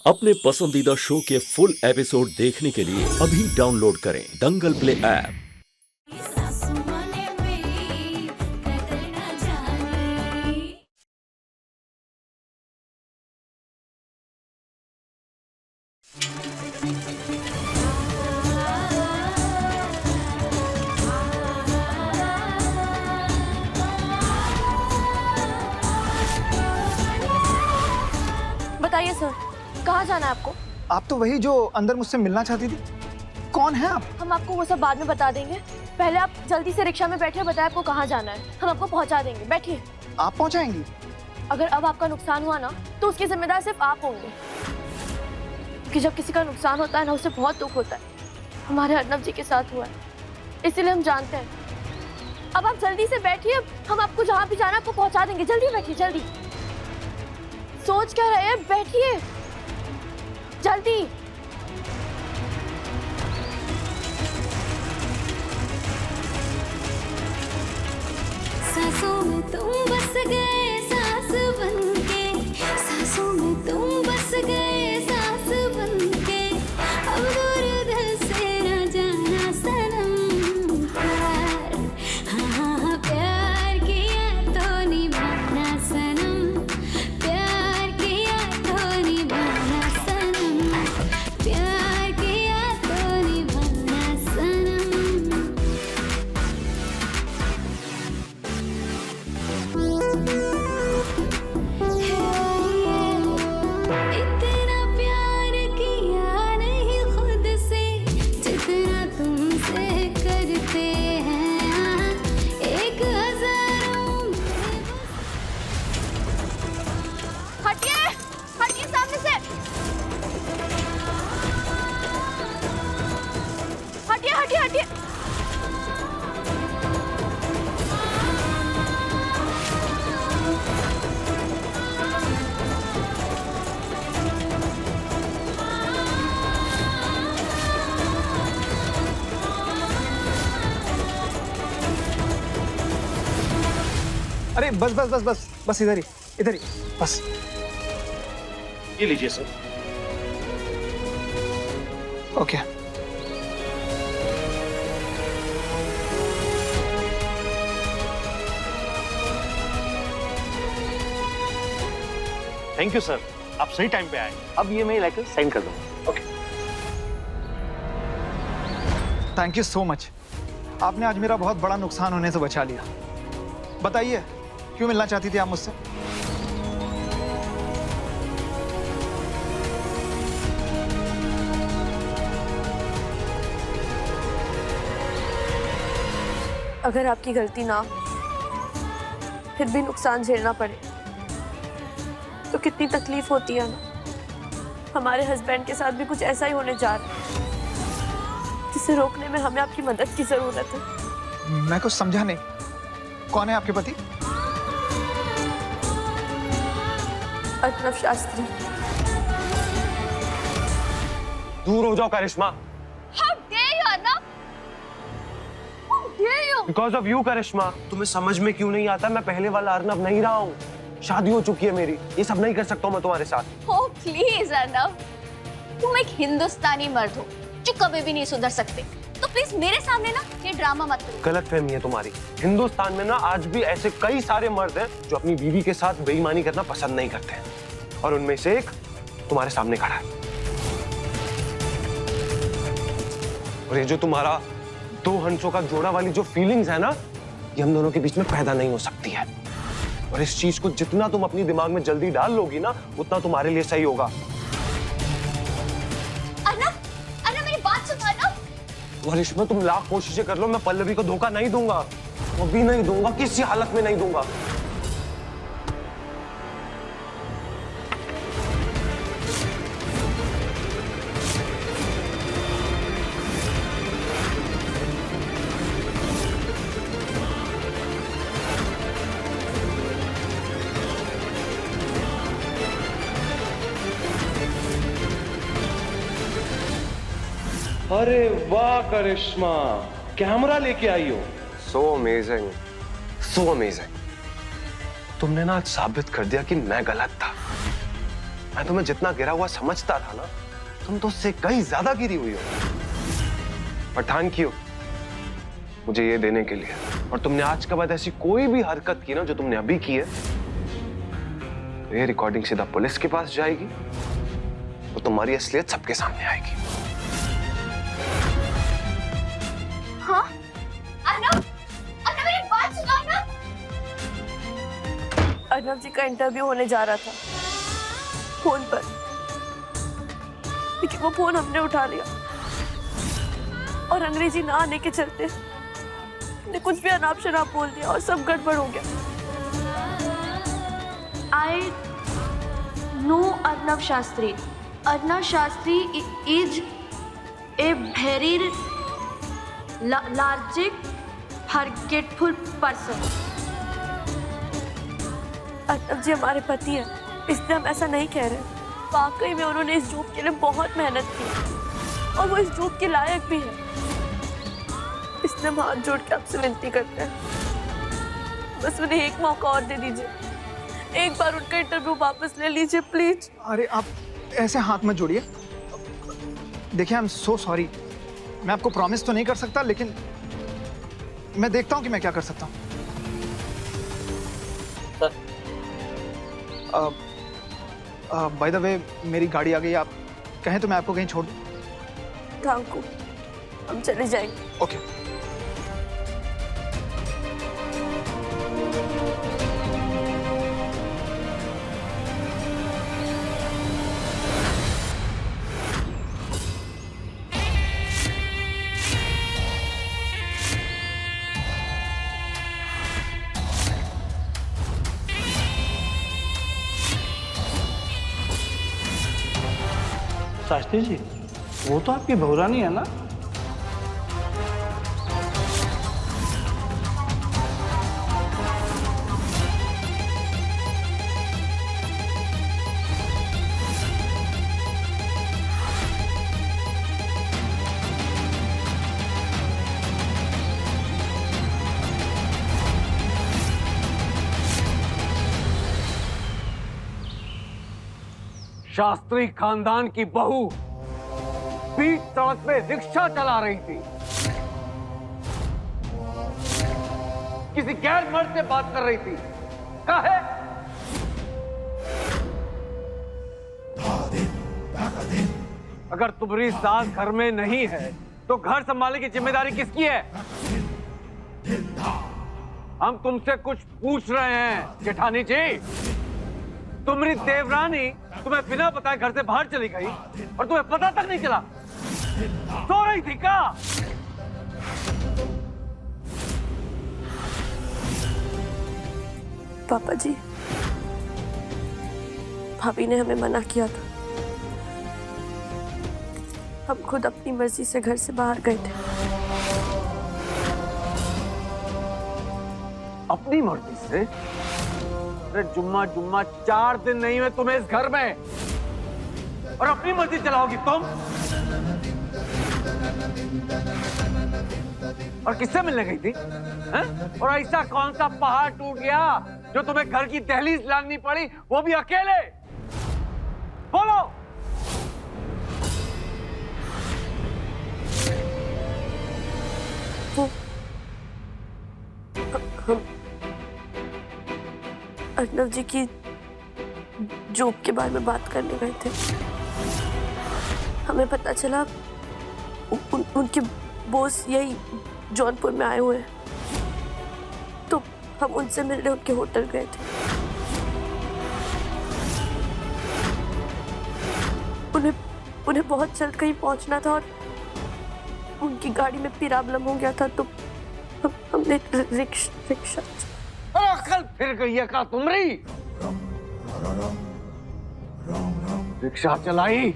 अपने पसंदीदा शो के फुल एपिसोड देखने के लिए अभी डाउनलोड करें दंगल प्ले ऐप। बताइए सर, कहाँ जाना है आपको? आप तो वही जो अंदर मुझसे मिलना चाहती थी। कौन है आप? हम आपको वो सब बाद में बता देंगे। पहले आप जल्दी से रिक्शा में बैठिए, बताएं आपको कहाँ जाना है। हम आपको पहुँचा देंगे, बैठिए। आप पहुंचाएंगी? अगर अब आपका नुकसान हुआ ना, तो उसकी जिम्मेदार सिर्फ आप होंगे। कि जब किसी का नुकसान होता है ना, उसे बहुत दुख होता है। हमारे अर्नब जी के साथ हुआ है, इसीलिए हम जानते हैं। अब आप जल्दी से बैठिए, हम आपको जहाँ भी जाना है आपको पहुँचा देंगे। जल्दी बैठिए, जल्दी। सोच क्या रहे हैं, बैठिए जल्दी। सांसों में तुम बस गए सांस बनके, सांसों में तुम बस गए सांस बनके। अब दूर दिल से न जाना सनम। प्यार, हाँ हाँ हाँ, प्यार किया तो निभाना सनम। प्यार किया तो निभाना सनम। प्यार किया तो निभाना सनम। इतना प्यार किया नहीं खुद से जितना तुमसे करते हैं। एक हजारों में हटिए, हटिए सामने से। हटिए हटिए हटिए। अरे बस बस बस बस बस, इधर ही बस। ये लीजिए sir. Okay. Thank you sir, आप सही टाइम पे आए। अब ये मैं लेकर साइन कर दूंगा। Okay. Thank you so much. आपने आज मेरा बहुत बड़ा नुकसान होने से बचा लिया। बताइए, क्यों मिलना चाहती थी आप मुझसे? अगर आपकी गलती ना हो, फिर भी नुकसान झेलना पड़े तो कितनी तकलीफ होती है ना। हमारे हस्बैंड के साथ भी कुछ ऐसा ही होने जा रहा है, जिसे रोकने में हमें आपकी मदद की जरूरत है। मैं कुछ समझा नहीं। कौन है आपके पति? अर्नब शास्त्री। दूर हो जाओ Karishma. How dare you, Arnab? How dare you? Because of you Karishma. तुम्हें समझ में क्यों नहीं आता, मैं पहले वाला अर्नब नहीं रहा हूँ। शादी हो चुकी है मेरी, ये सब नहीं कर सकता हूँ मैं तुम्हारे साथ। Oh please अर्नब, तुम एक हिंदुस्तानी मर्द हो जो कभी भी नहीं सुधर सकते, तो प्लीज मेरे सामने ना ये ड्रामा मत करो। गलत फहमी है तुम्हारी। हिंदुस्तान में ना आज भी ऐसे कई सारे मर्द हैं जो अपनी बीवी के साथ बेईमानी करना पसंद नहीं करते हैं, और उनमें से एक तुम्हारे सामने खड़ा है। और ये जो तुम्हारा दो हंसों का जोड़ा वाली जो फीलिंग्स है ना, ये हम दोनों के बीच में पैदा नहीं हो सकती है। और इस चीज को जितना तुम अपनी दिमाग में जल्दी डाल लोगी ना, उतना तुम्हारे लिए सही होगा। अर्नब, अर्नब मेरी बात सुनो अर्नब। करिश्मा, तुम लाख कोशिशें कर लो, मैं पल्लवी को धोखा नहीं दूंगा। कभी नहीं दूंगा, किसी हालत में नहीं दूंगा। अरे वाह करिश्मा, कैमरा लेके आई हो। So amazing, so amazing. तुमने ना आज साबित कर दिया कि मैं गलत था। मैं तुम्हें जितना गिरा हुआ समझता था ना, तुम तो उससे कहीं ज्यादा गिरी हुई हो। पर थैंक यू मुझे ये देने के लिए। और तुमने आज के बाद ऐसी कोई भी हरकत की ना जो तुमने अभी की है, तो ये रिकॉर्डिंग सीधा पुलिस के पास जाएगी और तुम्हारी असलियत सबके सामने आएगी। हाँ अर्नव, अर्नव मेरी बात सुनो अर्नव। अर्नव जी का इंटरव्यू होने जा रहा था फोन पर, लेकिन वो फोन हमने उठा लिया और अंग्रेजी ना आने के चलते ने कुछ भी अनाप शनाप बोल दिया और सब गड़बड़ हो गया। I know Arnav Shastri. Arnav Shastri is a very lethargic, forgetful person. Arnav जी हमारे पति हैं, इसलिए हम ऐसा नहीं कह रहे। वाकई में उन्होंने इस जॉब के लिए बहुत मेहनत की और वो इस जॉब के लायक भी है। इसलिए हम हाथ जोड़ के आपसे विनती करते हैं, बस उन्हें एक मौका और दे दीजिए। एक बार उनका इंटरव्यू वापस ले लीजिए प्लीज। अरे आप ऐसे हाथ मत जोड़िए। देखिए आई एम सो सॉरी। मैं आपको प्रॉमिस तो नहीं कर सकता, लेकिन मैं देखता हूँ कि मैं क्या कर सकता हूँ। बाय द वे मेरी गाड़ी आ गई, आप कहें तो मैं आपको कहीं छोड़ दूँ? थैंक यू, हम चले जाएंगे। ओके। शास्त्री जी, वो तो आपकी बहुरानी है ना? शास्त्री खानदान की बहू बीच सड़क पे रिक्शा चला रही थी, किसी गैर मर्द से बात कर रही थी। काहे? अगर तुम्हारी सास घर में नहीं है तो घर संभालने की जिम्मेदारी किसकी है? हम तुमसे कुछ पूछ रहे हैं जेठानी जी। तुम्हारी देवरानी तुम्हें बिना बताए घर से बाहर चली गई और तुम्हें पता तक नहीं चला। सो रही थी क्या? पापा जी, भाभी ने हमें मना किया था। हम खुद अपनी मर्जी से घर से बाहर गए थे। अपनी मर्जी से? अरे जुम्मा 4 दिन नहीं हुए तुम्हें इस घर में और अपनी मर्जी चलाओगी तुम? और किससे मिलने गई थी? हैं? और ऐसा कौन सा पहाड़ टूट गया जो तुम्हें घर की दहलीज लांघनी पड़ी, वो भी अकेले? बोलो। अर्नव जी की जॉब के बारे में बात करने गए थे। हमें पता चला उनके बॉस यही जौनपुर में आए हुए हैं, तो हम उनसे मिलने उनके होटल गए थे। उन्हें बहुत जल्द कहीं पहुंचना था और उनकी गाड़ी में प्रॉब्लम हो गया था, तो हमने रिक्शा। अकल फिर गई है का तुमरी? रिक्शा चलाई?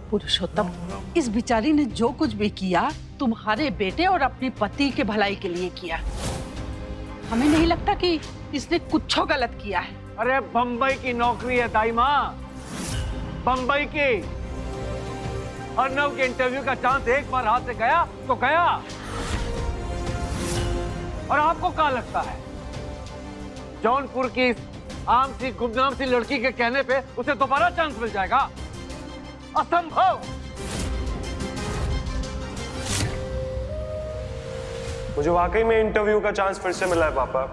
पुरुषोत्तम, इस बिचारी ने जो कुछ भी किया तुम्हारे बेटे और अपनी पति के भलाई के लिए किया। हमें नहीं लगता कि इसने कुछ गलत किया है। अरे बंबई की नौकरी है दाई माँ, बंबई की। अर्नव के इंटरव्यू का चांस एक बार हाथ से गया तो गया। और आपको क्या लगता है जौनपुर की आम सी गुमनाम सी लड़की के कहने पे उसे दोबारा चांस मिल जाएगा? असंभव। मुझे वाकई में इंटरव्यू का चांस फिर से मिला है पापा।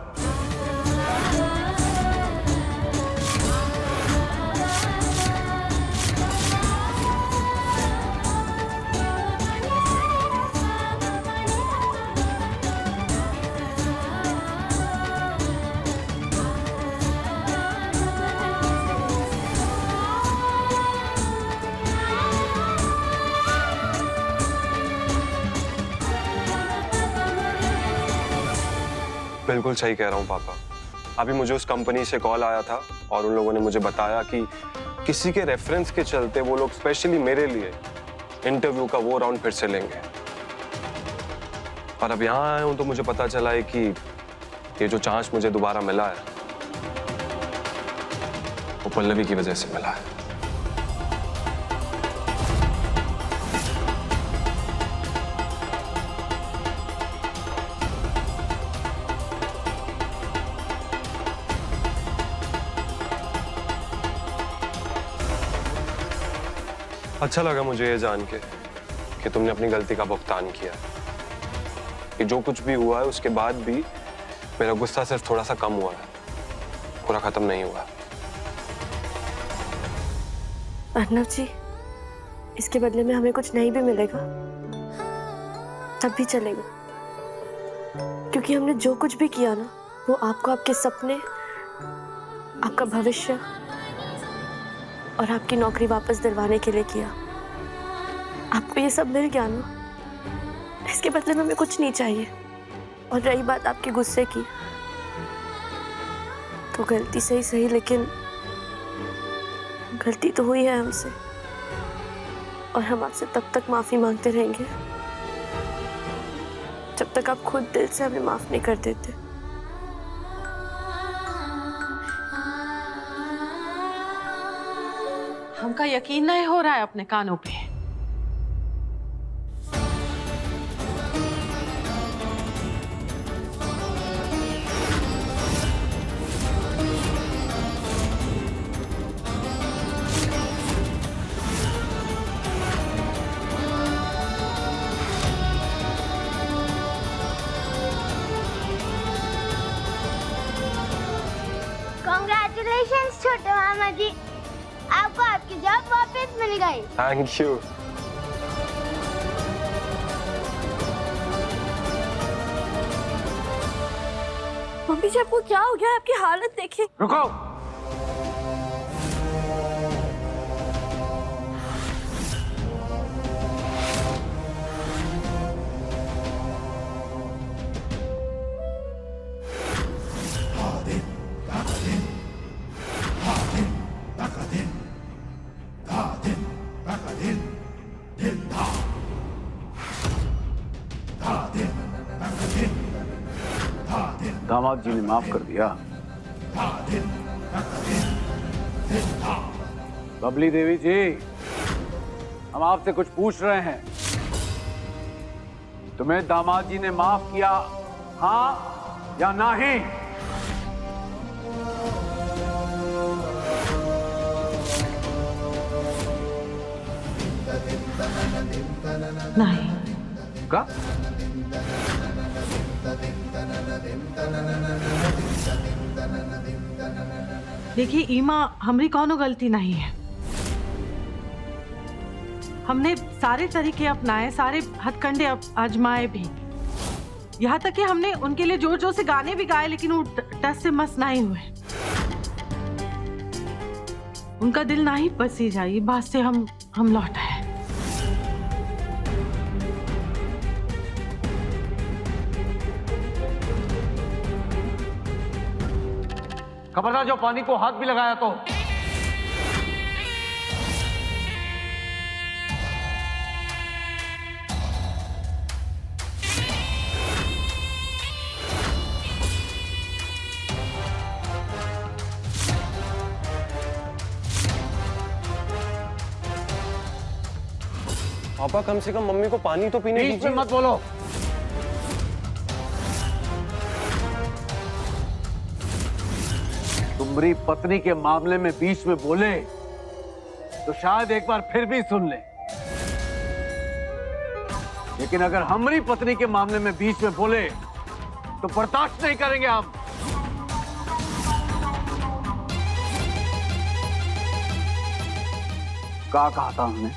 बिल्कुल सही कह रहा हूँ पापा। अभी मुझे उस कंपनी से कॉल आया था और उन लोगों ने मुझे बताया कि किसी के रेफरेंस के चलते वो लोग स्पेशली मेरे लिए इंटरव्यू का वो राउंड फिर से लेंगे। और अब यहाँ आया हूँ तो मुझे पता चला है कि ये जो चांस मुझे दोबारा मिला है वो पल्लवी की वजह से मिला है। अच्छा लगा मुझे ये जान के कि तुमने अपनी गलती का भुगतान किया, कि जो कुछ भी हुआ है उसके बाद भी मेरा गुस्सा सिर्फ थोड़ा सा कम हुआ है, पूरा खत्म नहीं हुआ। अर्नव जी, इसके बदले में हमें कुछ नहीं भी मिलेगा तब भी चलेगा, क्योंकि हमने जो कुछ भी किया ना वो आपको आपके सपने, आपका भविष्य और आपकी नौकरी वापस दिलवाने के लिए किया। आपको ये सब मिल गया ना, इसके बदले में हमें कुछ नहीं चाहिए। और रही बात आपके गुस्से की, तो गलती सही लेकिन गलती तो हुई है हमसे, और हम आपसे तब तक माफी मांगते रहेंगे जब तक आप खुद दिल से हमें माफ नहीं कर देते। हमका यकीन नहीं हो रहा है अपने कानों पे। कांग्रेचुलेशंस छोटे मामा जी, आपको आपकी जॉब वापस मिल गई। Thank you. मम्मी जी, आपको क्या हो गया? आपकी हालत देखिए। रुको। दामाद जी ने माफ कर दिया। बबली देवी जी, हम आपसे कुछ पूछ रहे हैं। तुम्हें दामाद जी ने माफ किया, हाँ या नहीं? नहीं। का? देखिए ईमा, हमारी कौनो गलती नहीं है। हमने सारे तरीके अपनाए, सारे हथकंडे आजमाए भी, यहाँ तक कि हमने उनके लिए जोर जोर से गाने भी गाए, लेकिन वो टस से मस नहीं हुए। उनका दिल नहीं पसीजा, ये बात से हम लौट आए। खबरदार जो पानी को हाथ भी लगाया तो। पापा कम से कम मम्मी को पानी तो पीने बीच में दीजिए। मत बोलो। तुम हमारी पत्नी के मामले में बीच में बोले तो शायद एक बार फिर भी सुन ले, लेकिन अगर हमारी पत्नी के मामले में बीच में बोले तो बर्दाश्त नहीं करेंगे हम। क्या कहा था हमने?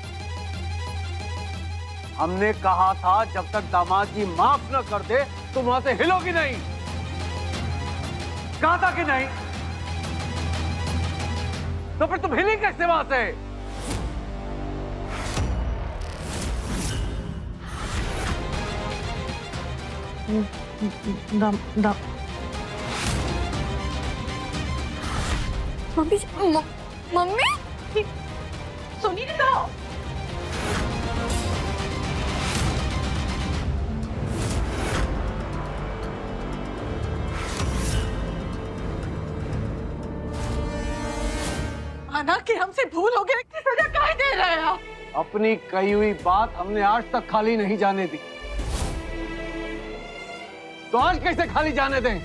हमने कहा था जब तक दामाद जी माफ न कर दे तुम वहां से हिलोगी नहीं। कहा था कि नहीं? तो फिर तुम हिली कैसे वहां से? मम्मी सुनिए तो। आना कि हमसे भूल हो गई, इतनी सजा काहे दे रहे हैं आप? अपनी कही हुई बात हमने आज तक खाली नहीं जाने दी, तो आज कैसे खाली जाने दें?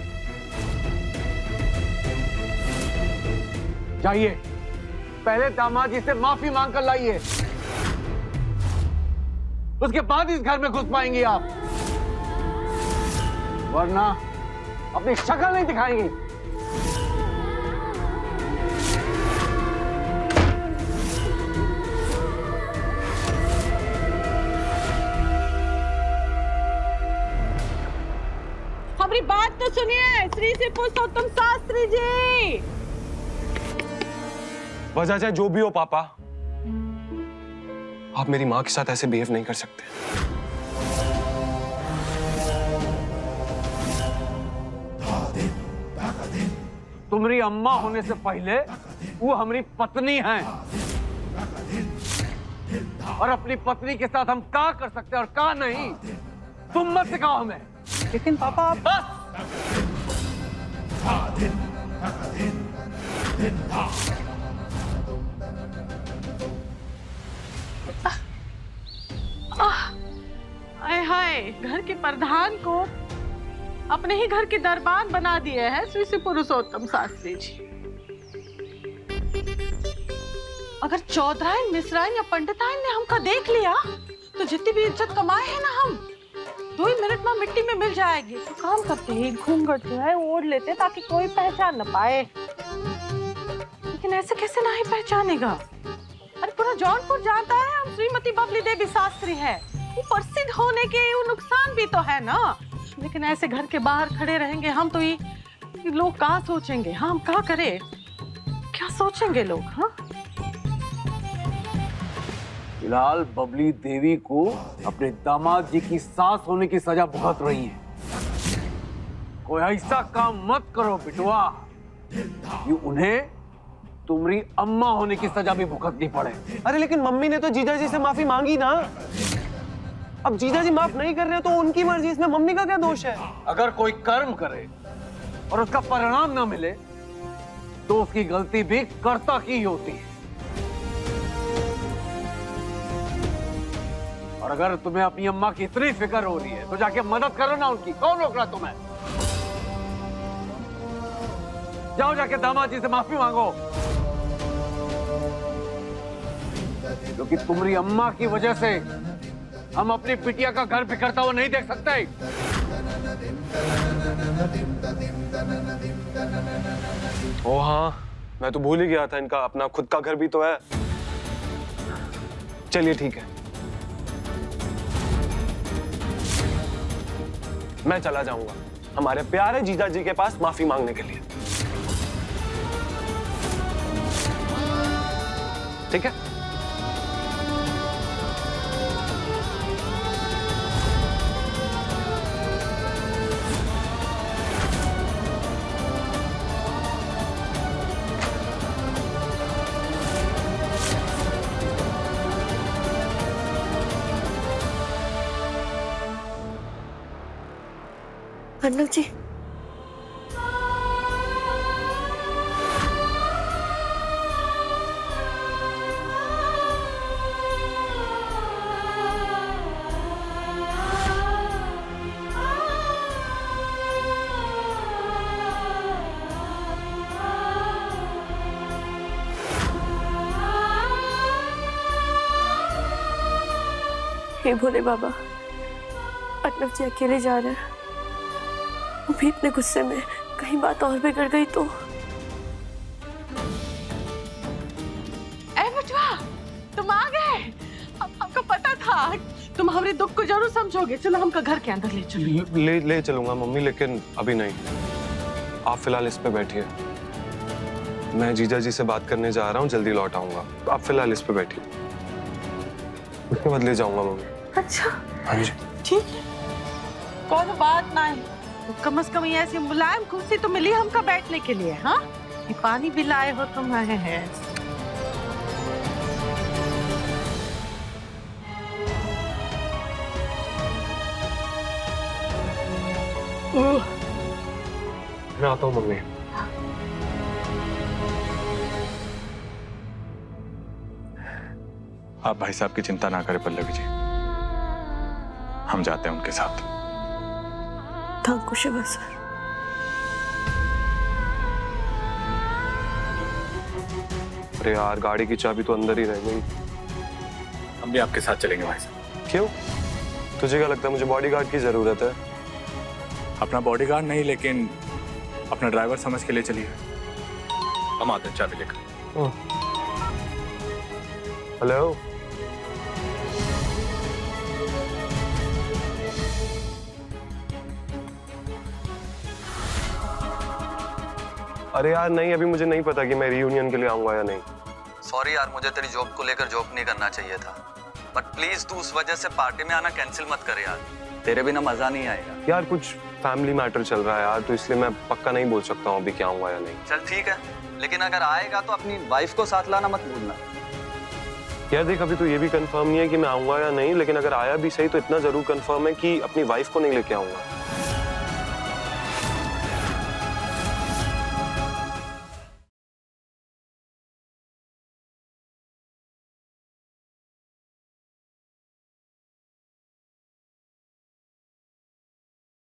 जाइए पहले दामाद जी से माफी मांग कर लाइए, उसके बाद इस घर में घुस पाएंगी आप, वरना अपनी शक्ल नहीं दिखाएंगी। हमारी बात तो सुनिए श्री श्री पुरुषोत्तम शास्त्री जी। वजह चाहे जो भी हो पापा, आप मेरी माँ के साथ ऐसे बिहेव नहीं कर सकते। तुम्हारी अम्मा होने से पहले वो हमारी पत्नी हैं, और अपनी पत्नी के साथ हम क्या कर सकते हैं और क्या नहीं तुम मत सिखाओ हमें। लेकिन पापा आप आए हाय, घर के प्रधान को अपने ही घर के दरबान बना दिए हैं श्री श्री पुरुषोत्तम शास्त्री जी। अगर चौधराइन मिश्राइन या पंडिताइन ने हमका देख लिया तो जितनी भी इज्जत कमाए हैं ना हम 2 ही मिनट में मिट्टी में मिल जाएगी। तो काम करते हैं, घूंघट जो है ओढ़ लेते ताकि कोई पहचान न पाए। लेकिन ऐसे कैसे ना ही पहचानेगा? अरे पूरा जौनपुर जानता है हम श्रीमती बबली देवी शास्त्री है। वो प्रसिद्ध होने के वो नुकसान भी तो है ना। लेकिन ऐसे घर के बाहर खड़े रहेंगे हम तो ये लोग कहाँ सोचेंगे? हम क्या करें? क्या सोचेंगे लोग? हाँ, फिलहाल बबली देवी को अपने दामाद जी की सास होने की सजा भुगत रही है। कोई ऐसा काम मत करो बिटवा कि उन्हें तुम्हारी अम्मा होने की सजा भी भुगतनी पड़े। अरे लेकिन मम्मी ने तो जीजा जी से माफी मांगी ना। अब जीजा जी माफ नहीं कर रहे तो उनकी मर्जी, इसमें मम्मी का क्या दोष है? अगर कोई कर्म करे और उसका परिणाम ना मिले तो उसकी गलती भी कर्ता की ही होती है। और अगर तुम्हें अपनी अम्मा की इतनी फिक्र हो रही है तो जाके मदद करो ना उनकी। कौन रोक रहा तुम्हें? जाओ जाके दामाद जी से माफी मांगो, क्योंकि तुम्हारी अम्मा की वजह से हम अपनी बिटिया का घर बिखरता हुआ नहीं देख सकते। ओ हाँ, मैं तो भूल ही गया था, इनका अपना खुद का घर भी तो है। चलिए ठीक है, मैं चला जाऊंगा हमारे प्यारे जीजा जी के पास माफी मांगने के लिए। ठीक है? अर्नव जी, हे भोले बाबा, अर्नव जी अकेले जा रहे हैं। वो भी इतने गुस्से में, कहीं बात और बिगड़ गई तो। ए बचवा, तुम आ गए। हमको पता था तुम हमारे दुख को जरूर समझोगे। चलो हमको घर के अंदर ले चलो। ले चलूंगा मम्मी, लेकिन अभी नहीं। आप फिलहाल इस पे बैठिए, मैं जीजा जी से बात करने जा रहा हूँ, जल्दी लौट आऊंगा। आप फिलहाल इस पे बैठिए, उसके बाद ले जाऊंगा मम्मी। अच्छा हाँ जी ठीक है, कोई बात नहीं। तो कम से कम ये ऐसी मुलायम कुर्सी तो मिली हमको बैठने के लिए। हाँ, ये पानी भी लाए हो तुम है। मैं आता हूँ मम्मी। आप भाई साहब की चिंता ना करें पल्लवी जी, हम जाते हैं उनके साथ। Thank you Shiva sir. अरे यार, गाड़ी की चाबी तो अंदर ही रह गई। हम भी आपके साथ चलेंगे भाई साहब। क्यों? तुझे क्या लगता है मुझे बॉडीगार्ड की जरूरत है? अपना बॉडीगार्ड नहीं, लेकिन अपना ड्राइवर समझ के लिए चलिए। हम आते हैं चाबी लेकर। हेलो, अरे यार नहीं, अभी मुझे नहीं पता कि मैं रियूनियन के लिए आऊंगा या नहीं। सॉरी यार, मुझे तेरी जॉब को लेकर जॉब नहीं करना चाहिए था, बट प्लीज तू उस वजह से पार्टी में आना कैंसिल मत कर यार, तेरे बिना मजा नहीं आएगा। यार कुछ फैमिली मैटर चल रहा है यार, तो इसलिए मैं पक्का नहीं बोल सकता हूँ अभी क्या आऊंगा या नहीं। चल ठीक है, लेकिन अगर आएगा तो अपनी वाइफ को साथ लाना मत भूलना। यार देख, अभी तो ये भी कंफर्म नहीं है कि मैं आऊंगा या नहीं, लेकिन अगर आया भी सही तो इतना जरूर कंफर्म है कि अपनी वाइफ को नहीं लेके आऊंगा।